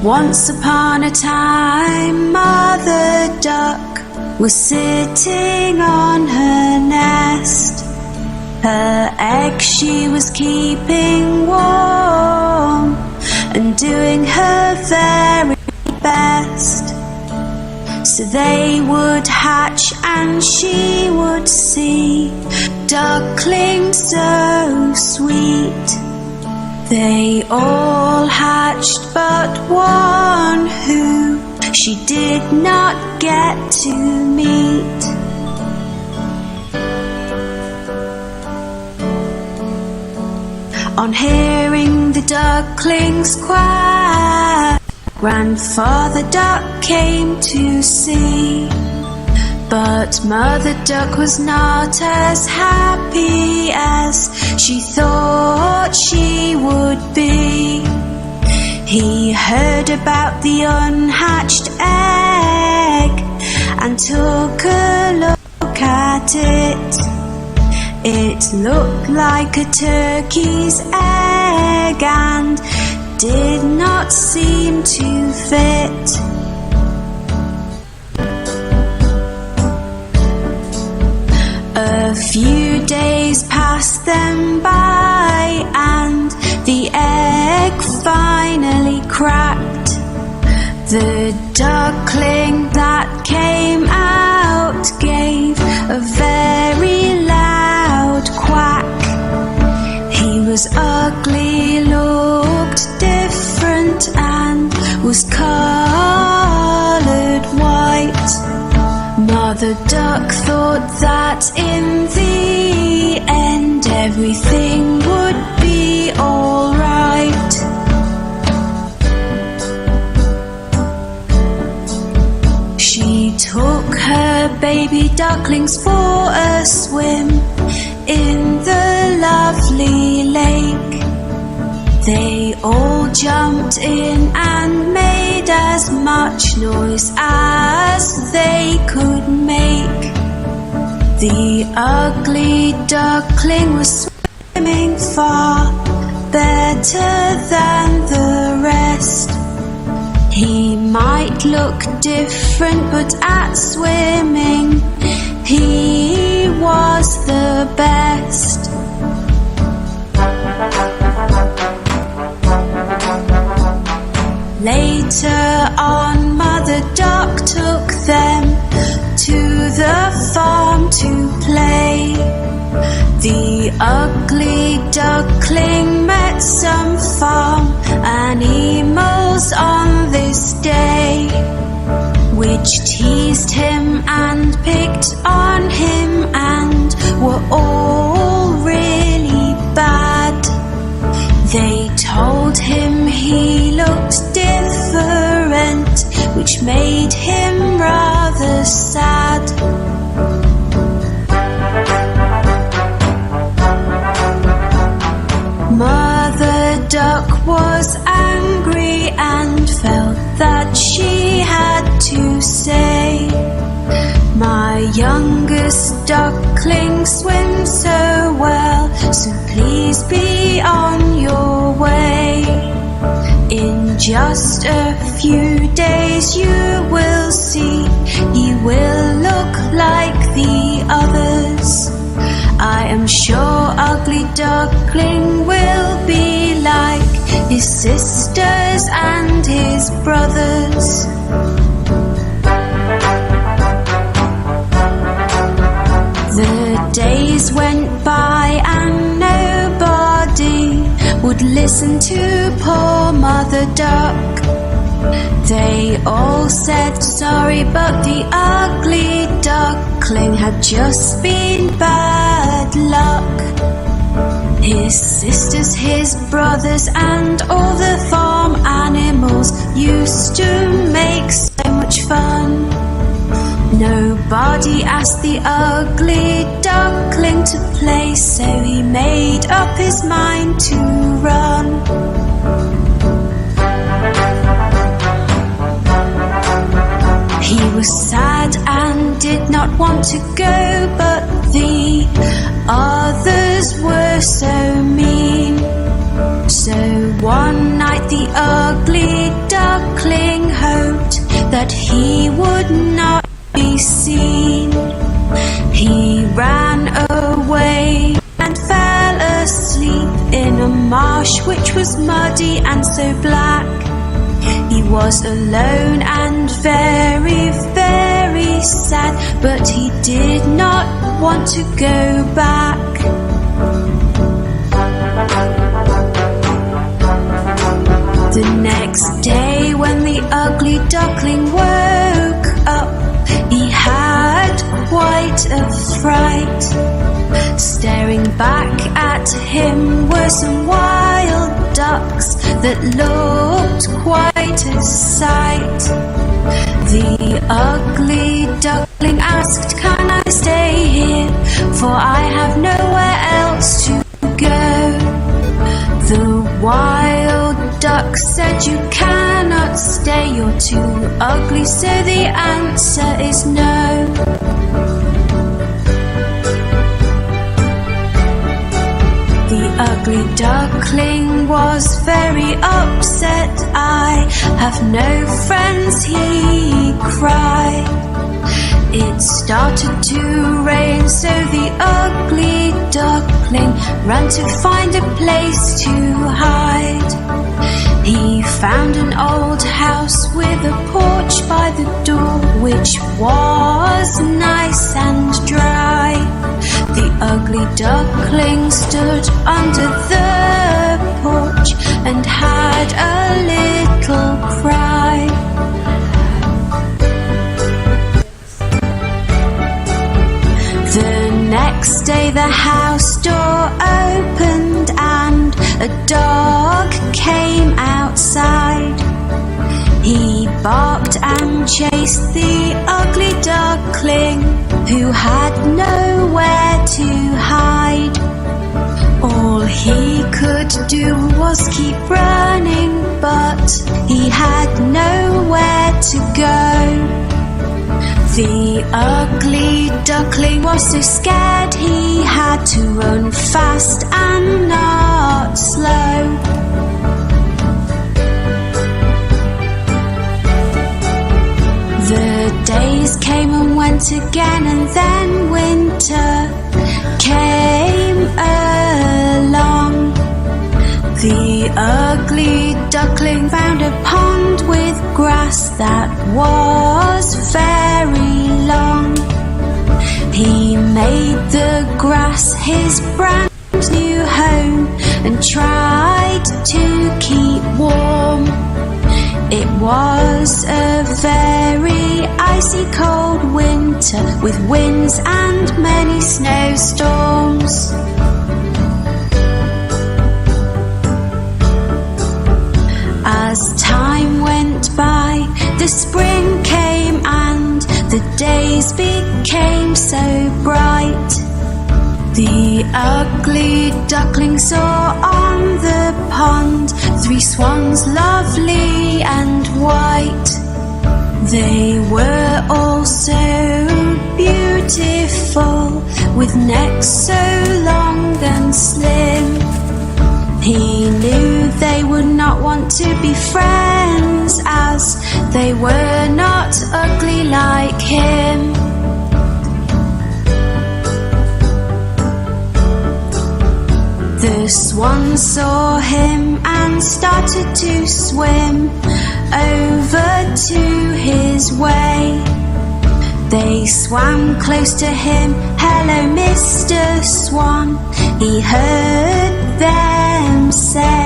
Once upon a time, Mother Duck was sitting on her nest. Her egg she was keeping warm and doing her very best. So they would hatch and she would see ducklings so sweet. They all hatched but one who she did not get to meet. On hearing the ducklings quack, Grandfather Duck came to see. But Mother Duck was not as happy as she thought she would be. He heard about the unhatched egg and took a look at it. It looked like a turkey's egg and did not seem to fit. A few days passed them by and the egg finally cracked. The duckling that came out gave a very loud quack. He was ugly, looked different and was coloured white. Mother Duck thought that in the end everything would be alright. She took her baby ducklings for a swim in the lovely lake. They all jumped in and made as much noise as they could make. The ugly duckling was swimming far better than the rest. He might look different, but at swimming he was the best. Later on, Mother Duck took them to the farm to play. The ugly duckling met some farm animals on this day, which teased him and picked on him and were all really bad. They told him he looked different, which made him rather sad. Mother Duck was angry and felt that she had to say, "My youngest duckling swims so well, so please be on your way. In just a few days you will see, he will look like the others. I am sure Ugly Duckling will be like his sisters and his brothers." The days went by and nobody would listen to poor Mother Duck. They all said sorry, but the ugly duckling had just been bad luck. His sisters, his brothers, and all the farm animals used to make so much fun. Nobody asked the ugly duckling to play, so he made up his mind to run. He was sad and did not want to go, but the others were so mean. So one night the ugly duck but he would not be seen. He ran away and fell asleep in a marsh which was muddy and so black. He was alone and very, very sad, but he did not want to go back. The next day when the ugly duckling woke up, he had quite a fright. Staring back at him were some wild ducks that looked quite a sight. The ugly duckling asked, "Can I stay here? For I have nowhere else to go." The wild duck said, "You cannot stay, you're too ugly, so the answer is no." The ugly duckling was very upset. "I have no friends," he cried. It started to rain, so the ugly duckling ran to find a place to hide. He found an old house with a porch by the door, which was nice and dry. The ugly duckling stood under the porch and had a little cry. The next day the house door opened and a dog came outside. He barked and chased the ugly duckling, who had nowhere to hide. All he could do was keep running, but he had nowhere to go. The ugly duckling was so scared he had to run fast and not slow. The days came and went again, and then winter came along. The ugly duckling found a pond with grass that was very long. He made the grass his brand new home and tried to keep warm. It was a very icy cold winter with winds and many snowstorms. As time went by, the spring came and the days became so bright. The ugly duckling saw on the pond 3 swans, lovely and white. They were all so beautiful, with necks so long and slim. He knew they would not want to be friends, as they were not ugly like him. The swans saw him and started to swim over to his way. They swam close to him. "Hello, Mr. Swan," he heard them say.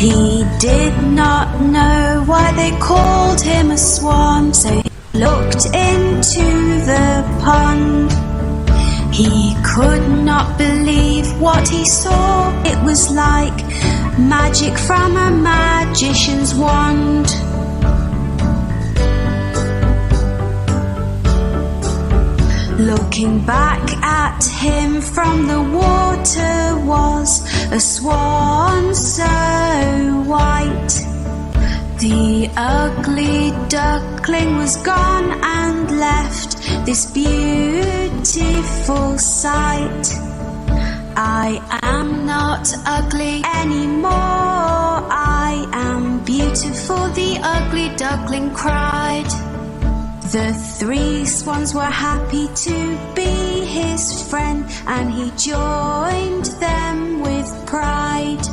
He did not know why they called him a swan, so he looked into the pond. He could not believe what he saw. It was like magic from a magician's wand. Looking back at him from the water was a swan so white. The ugly duckling was gone and left this beautiful sight. I am not ugly anymore, I am beautiful. beautiful, the ugly duckling cried. The 3 swans were happy to be his friend, and he joined them with pride.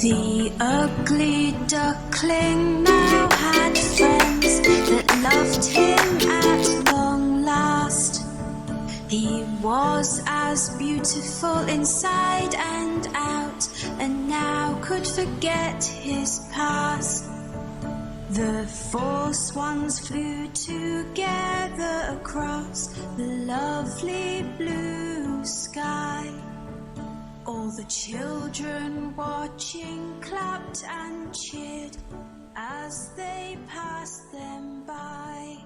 The ugly duckling now had friends that loved him at long last. He was as beautiful inside and out, and now could forget his past. The 4 swans flew together across the lovely blue sky. All the children watching clapped and cheered as they passed them by.